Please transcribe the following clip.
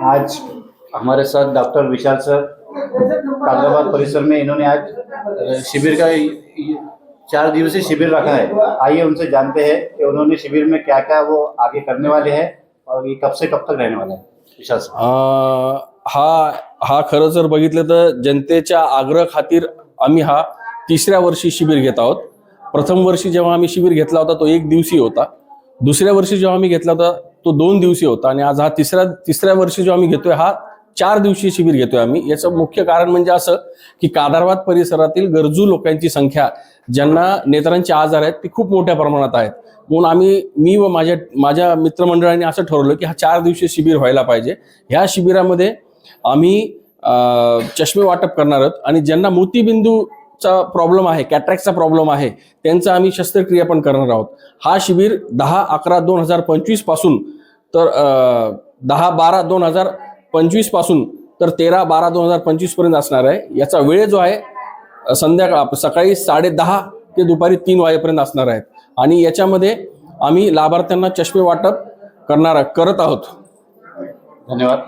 आज हमारे साथ डॉक्टर विशाल सर कादराबाद परिसर में, इन्होंने आज शिविर का 4 दिवसीय शिविर रखा है। आइए उनसे जानते हैं कि उन्होंने शिविर में क्या क्या वो आगे करने वाले हैं और ये कब से कब तक रहने वाला है। विशाल सर, हा खरं जर बघितलं तर जनतेच्या आग्रह खातीर आम्ही हा 3ऱ्या वर्षी शिबिर घेत आहोत। प्रथम वर्षी जेव्हा आम्ही शिबिर घेतला होता तो 1 दिवसीय होता। दुसऱ्या वर्षी जेव्हा आम्ही घेतला होता तो 2 दिवसीय होता आणि आज हा तिसऱ्या वर्षी जो आम्ही घेतोय हा 4 दिवसीय शिबिर घेतोय आम्ही। याचं मुख्य कारण म्हणजे असं की कादराबाद परिसरातील गरजू लोकांची संख्या, ज्यांना नेत्रांचे आजार आहेत, ती खूप मोठ्या प्रमाणात आहेत। म्हणून मी व माझ्या मित्रमंडळांनी असं ठरवलं की हा 4 दिवसीय शिबिर व्हायला पाहिजे। ह्या शिबिरामध्ये आम्ही चष्मे वाटप करणार आहोत आणि ज्यांना मोतीबिंदूचा प्रॉब्लेम आहे, कॅटरॅक्टचा प्रॉब्लेम आहे, त्यांचा आम्ही शस्त्रक्रिया पण करणार आहोत। हा शिबिर 10/11/2025 पासून तर 10/12/2025 पासून तर 13/12/2025 पर्यंत असणार आहे। याचा वेळ जो आहे सकाळी 10:30 ते दुपारी 3 वाजेपर्यंत असणार आहे आणि याच्यामध्ये आम्ही लाभार्थ्यांना चष्मे वाटप करत आहोत। धन्यवाद।